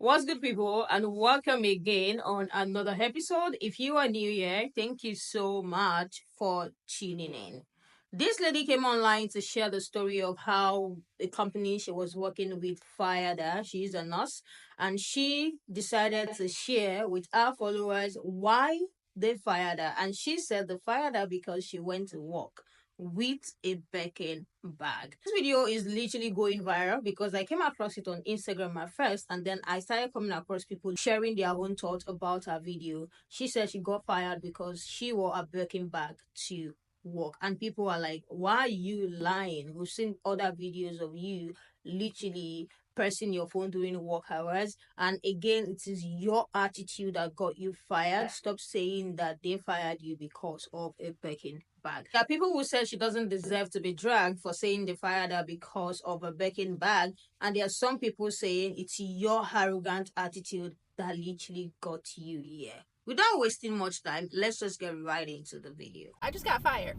What's good, people, and welcome again on another episode. If you are new here, thank you so much for tuning in. This lady came online to share the story of how the company she was working with fired her. She's a nurse, and she decided to share with our followers why they fired her. And she said they fired her because she went to work with a Birkin bag. This video is literally going viral because I came across it on Instagram at first, and then I started coming across people sharing their own thoughts about her video. She said she got fired because she wore a Birkin bag to work, and people are like, why are you lying? We've seen other videos of you literally pressing your phone during work hours, and again, it is your attitude that got you fired. Stop saying that they fired you because of a Birkin bag. There are people who said she doesn't deserve to be dragged for saying they fired her because of a Birkin bag, and there are some people saying it's your arrogant attitude that literally got you here. Without wasting much time, let's just get right into the video. I just got fired.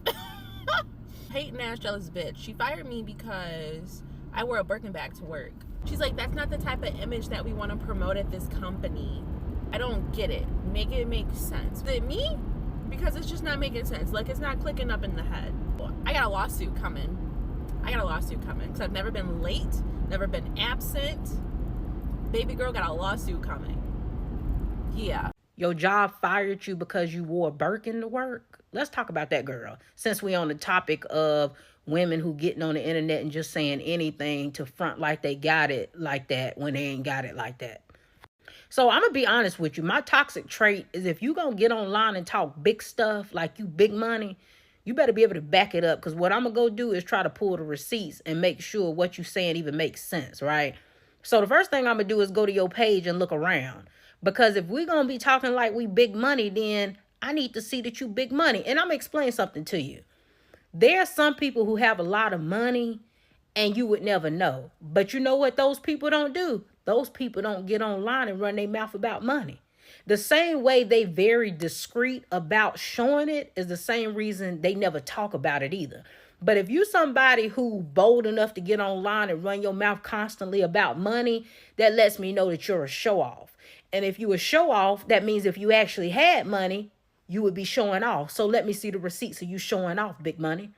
Hating ass jealous bitch. She fired me because I wore a Birkin bag to work. She's like, that's not the type of image that we want to promote at this company. I don't get it. Make it make sense. Is it me? Because it's just not making sense. Like, it's not clicking up in the head. I got a lawsuit coming. Because I've never been late, never been absent. Baby girl got a lawsuit coming. Yeah. Your job fired you because you wore a Birkin to work? Let's talk about that, girl. Since we on the topic of women who getting on the internet and just saying anything to front like they got it like that when they ain't got it like that. So I'm going to be honest with you. My toxic trait is if you going to get online and talk big stuff like you big money, you better be able to back it up, because what I'm going to go do is try to pull the receipts and make sure what you saying even makes sense, right? So the first thing I'm going to do is go to your page and look around. Because if we're going to be talking like we big money, then I need to see that you big money. And I'm going to explain something to you. There are some people who have a lot of money and you would never know. But you know what those people don't do? Those people don't get online and run their mouth about money. The same way they very discreet about showing it is the same reason they never talk about it either. But if you somebody who bold enough to get online and run your mouth constantly about money, that lets me know that you're a show off. And if you a show off, that means if you actually had money, you would be showing off. So let me see the receipts of you showing off, big money.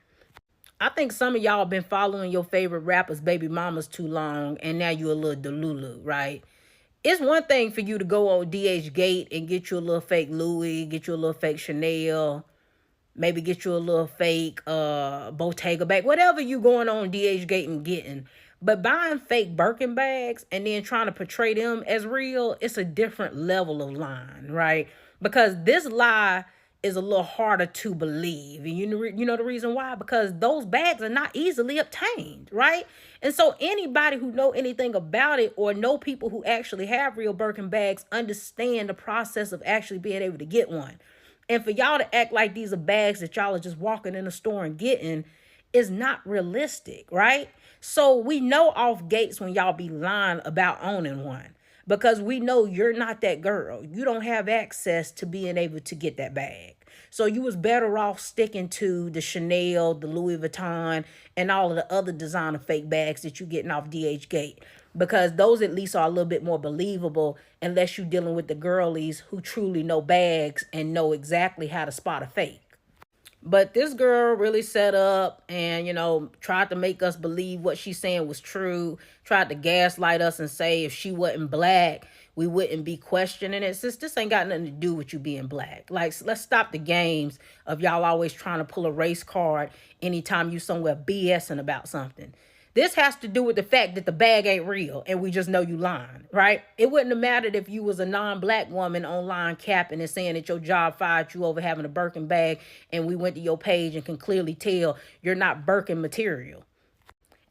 I think some of y'all been following your favorite rappers' baby mamas too long, and now you a little delulu, right? It's one thing for you to go on DH Gate and get you a little fake Louis, get you a little fake Chanel, maybe get you a little fake Bottega bag, whatever you going on DH Gate and getting. But buying fake Birkin bags and then trying to portray them as real, it's a different level of line, right? Because this lie is a little harder to believe. And you know the reason why? Because those bags are not easily obtained, right? And so anybody who know anything about it or know people who actually have real Birkin bags understand the process of actually being able to get one. And for y'all to act like these are bags that y'all are just walking in the store and getting is not realistic, right? So we know off gates when y'all be lying about owning one, because we know you're not that girl. You don't have access to being able to get that bag. So you was better off sticking to the Chanel, the Louis Vuitton, and all of the other designer fake bags that you getting off DH Gate, because those at least are a little bit more believable unless you're dealing with the girlies who truly know bags and know exactly how to spot a fake. But this girl really set up and, tried to make us believe what she's saying was true, tried to gaslight us and say if she wasn't black, we wouldn't be questioning it. Sis, this ain't got nothing to do with you being black. Like, let's stop the games of y'all always trying to pull a race card anytime you somewhere BSing about something. This has to do with the fact that the bag ain't real and we just know you lying, right? It wouldn't have mattered if you was a non-black woman online capping and saying that your job fired you over having a Birkin bag, and we went to your page and can clearly tell you're not Birkin material.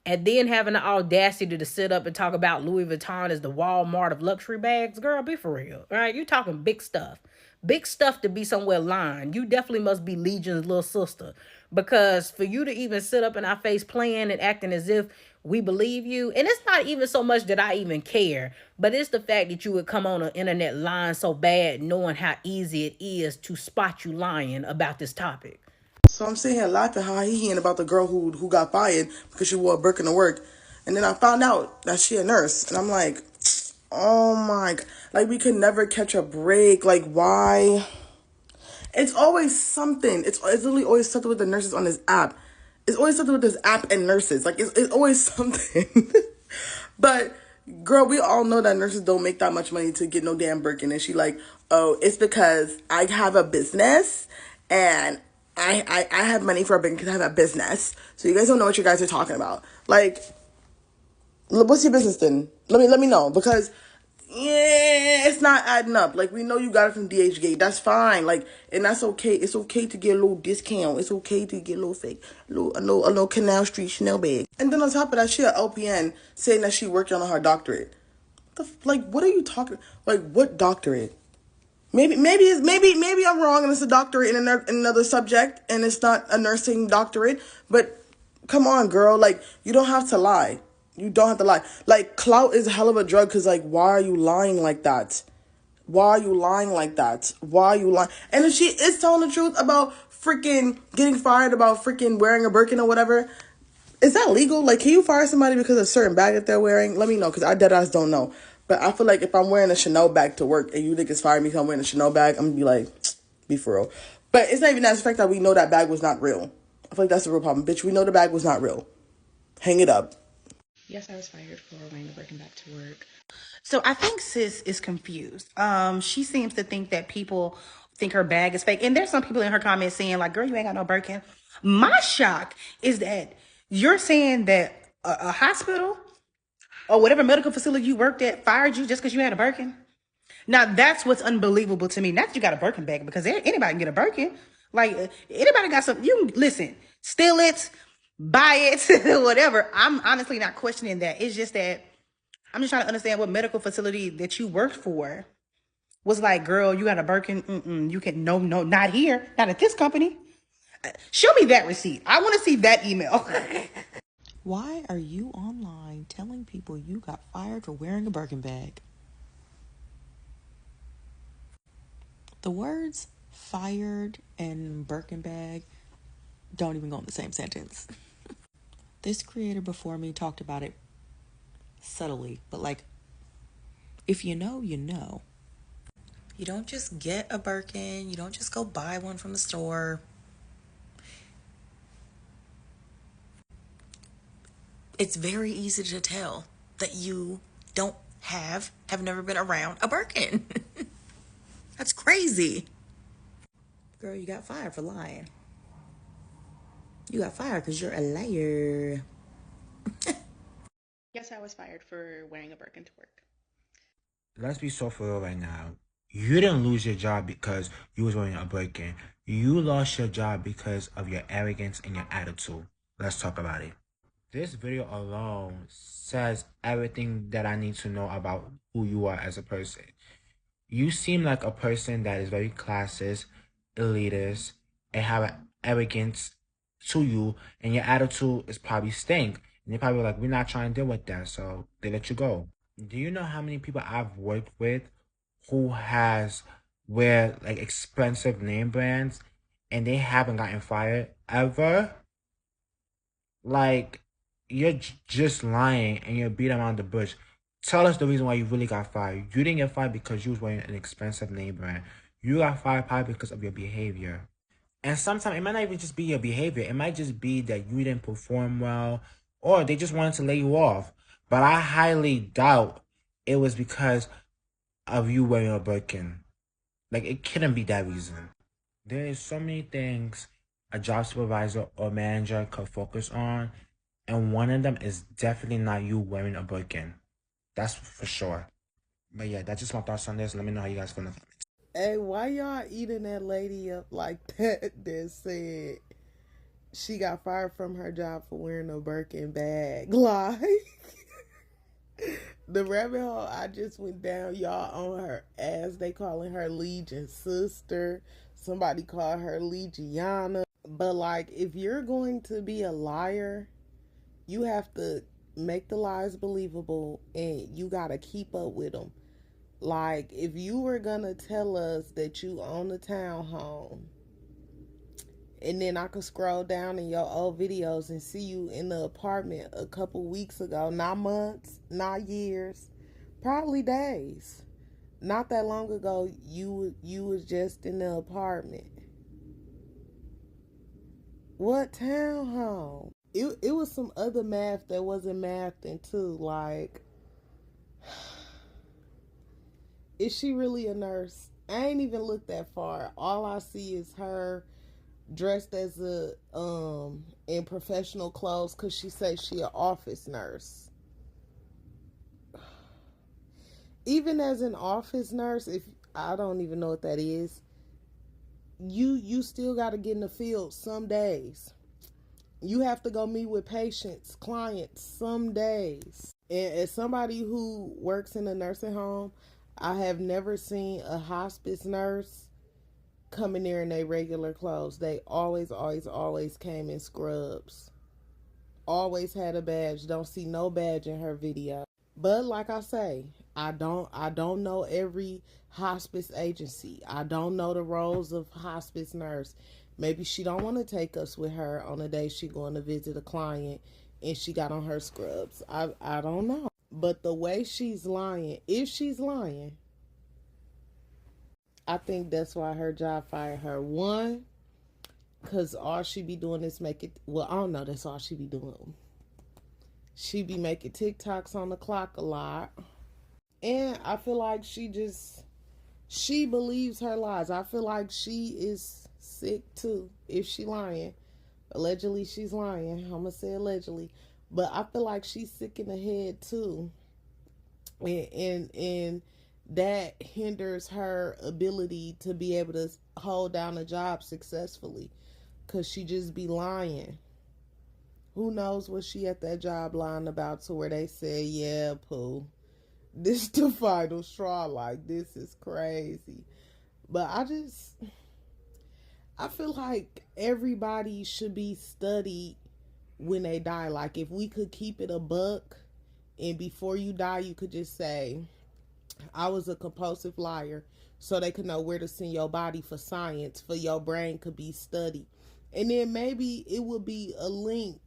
And then having the audacity to sit up and talk about Louis Vuitton as the Walmart of luxury bags. Girl, be for real, all right? You talking big stuff. Big stuff to be somewhere lying. You definitely must be Legion's little sister. Because for you to even sit up in our face playing and acting as if we believe you, and it's not even so much that I even care, but it's the fact that you would come on the internet lying so bad, knowing how easy it is to spot you lying about this topic. So I'm sitting here laughing how he hearing about the girl who got fired because she wore a Birkin to work. And then I found out that she a nurse. And I'm like, Oh my, like we could never catch a break. Like why? It's always something. It's literally always something with the nurses on this app. It's always something with this app and nurses. Like it's always something. But girl, we all know that nurses don't make that much money to get no damn Birkin. And she like, oh, it's because I have a business and I have money for a Birkin because I have a business. So you guys don't know what you guys are talking about. Like, what's your business then? Let me know because yeah, it's not adding up. Like we know you got it from DHgate. That's fine. Like and that's okay. It's okay to get a little discount. It's okay to get a little fake, a little Canal Street Chanel bag. And then on top of that, she an LPN saying that she working on her doctorate. Like what are you talking? Like what doctorate? Maybe I'm wrong and it's a doctorate in another subject and it's not a nursing doctorate. But come on, girl. Like you don't have to lie. You don't have to lie. Like clout is a hell of a drug because like why are you lying like that? Why are you lying like that? Why are you lying? And if she is telling the truth about freaking getting fired about freaking wearing a Birkin or whatever, is that legal? Like, can you fire somebody because of a certain bag that they're wearing? Let me know, because I deadass don't know. But I feel like if I'm wearing a Chanel bag to work and you niggas fire me because I'm wearing a Chanel bag, I'm gonna be like, be for real. But it's not even that. It's the fact that we know that bag was not real. I feel like that's the real problem. Bitch, we know the bag was not real. Hang it up. Yes, I was fired for wearing the Birkin back to work. So I think sis is confused. She seems to think that people think her bag is fake. And there's some people in her comments saying, like, girl, you ain't got no Birkin. My shock is that you're saying that a hospital or whatever medical facility you worked at fired you just because you had a Birkin. Now that's what's unbelievable to me. Not that you got a Birkin bag, because anybody can get a Birkin. Like anybody got some. You can listen, steal it, buy it, whatever. I'm honestly not questioning that. It's just that I'm just trying to understand what medical facility that you worked for was like. Girl, you got a Birkin. You can no, not here, not at this company. Show me that receipt. I want to see that email. Why are you online telling people you got fired for wearing a Birkin bag? The words fired and Birkin bag don't even go in the same sentence. This creator before me talked about it subtly, but like, if you know, you know. You don't just get a Birkin, you don't just go buy one from the store. It's very easy to tell that you don't have never been around a Birkin. That's crazy. Girl, you got fired for lying. You got fired because you're a liar. Yes, I was fired for wearing a Birkin to work. Let's be so for real right now. You didn't lose your job because you was wearing a Birkin. You lost your job because of your arrogance and your attitude. Let's talk about it. This video alone says everything that I need to know about who you are as a person. You seem like a person that is very classist, elitist, and have an arrogance to you, and your attitude is probably stink. And you're probably like, we're not trying to deal with that, so they let you go. Do you know how many people I've worked with who has wear like expensive name brands and they haven't gotten fired ever? Like, you're just lying and you're beating around the bush. Tell us the reason why you really got fired. You didn't get fired because you was wearing an expensive name brand. You got fired probably because of your behavior. And sometimes it might not even just be your behavior. It might just be that you didn't perform well or they just wanted to lay you off. But I highly doubt it was because of you wearing a Birkin. Like, it couldn't be that reason. There is so many things a job supervisor or manager could focus on, and one of them is definitely not you wearing a Birkin. That's for sure. But yeah, that's just my thoughts on this. Let me know how you guys feel. Hey, why y'all eating that lady up like that? That said she got fired from her job for wearing a Birkin bag. Like the rabbit hole I just went down, y'all, on her ass. They calling her Legion sister. Somebody called her Legiana. But like, if you're going to be a liar, you have to make the lies believable, and you gotta keep up with them. Like, if you were gonna tell us that you own a townhome, and then I could scroll down in your old videos and see you in the apartment a couple weeks ago, not months, not years, Probably days. Not that long ago, you was just in the apartment. What townhome? It was some other math that wasn't mathed into. Like, is she really a nurse? I ain't even looked that far. All I see is her dressed as a in professional clothes because she says she an office nurse. Even as an office nurse, if I don't even know what that is, you still got to get in the field some days. You have to go meet with patients, clients some days. And as somebody who works in a nursing home, I have never seen a hospice nurse come in there in their regular clothes. They always came in scrubs. Always had a badge. Don't see no badge in her video. But like I say, I don't know every hospice agency. I don't know the roles of hospice nurse. Maybe she don't want to take us with her on a day she going to visit a client and she got on her scrubs. I don't know. But the way she's lying, if she's lying, I think that's why her job fired her. One, because all she be doing is make it, well, I don't know, that's all she be doing. She be making TikToks on the clock a lot. And I feel like she believes her lies. I feel like she is sick too, if she lying. Allegedly, she's lying. I'm going to say allegedly. But I feel like she's sick in the head too. And that hinders her ability to be able to hold down a job successfully. Because she just be lying. Who knows what she at that job lying about to where they say, yeah, Pooh, this the final straw. Like, this is crazy. But I feel like everybody should be studied when they die. Like, if we could keep it a buck and before you die, you could just say, I was a compulsive liar, so they could know where to send your body for science, for your brain could be studied. And then maybe it would be a link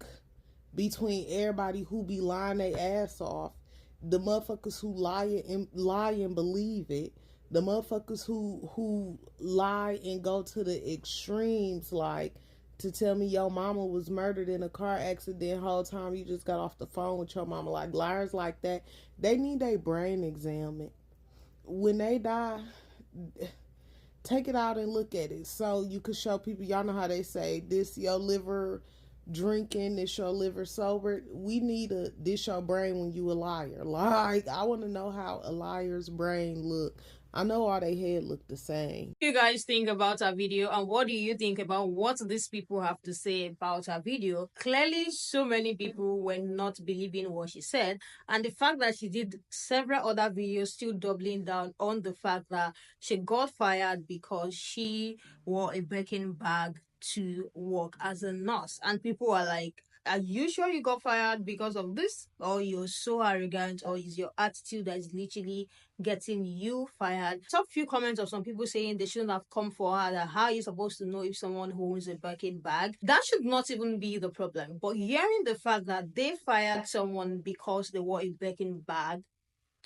between everybody who be lying their ass off, the motherfuckers who lie and believe it, the motherfuckers who lie and go to the extremes, like to tell me your mama was murdered in a car accident whole time you just got off the phone with your mama. Like, liars like that, they need a brain examined. When they die, take it out and look at it so you could show people. Y'all know how they say, this your liver drinking, this your liver sober. We need a this your brain when you a liar. Like, I want to know how a liar's brain look. I know all they head look the same. You guys think about our video, and what do you think about what these people have to say about our video? Clearly, so many people were not believing what she said, and the fact that she did several other videos still doubling down on the fact that she got fired because she wore a Birkin bag to work as a nurse. And people are like, are you sure you got fired because of this? Or you're so arrogant, or is your attitude that is literally getting you fired? Saw a few comments of some people saying they shouldn't have come for her. That how are you supposed to know if someone owns a Birkin bag? That should not even be the problem. But hearing the fact that they fired someone because they wore a Birkin bag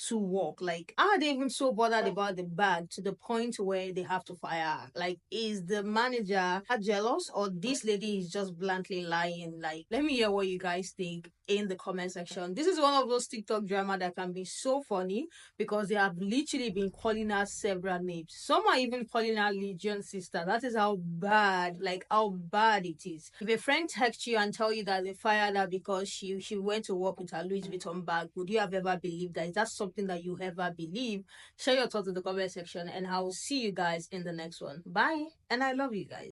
to work, like, are they even so bothered about the bag to the point where they have to fire her? Like, is the manager jealous, or this lady is just bluntly lying? Like, let me hear what you guys think in the comment section. This is one of those TikTok drama that can be so funny because they have literally been calling her several names. Some are even calling her Legion sister. That is how bad, like how bad it is. If a friend texts you and tell you that they fired her because she went to work with her Louis Vuitton bag, would you have ever believed that? Is that something that you ever believe? Share your thoughts in the comment section, and I will see you guys in the next one. Bye, and I love you guys.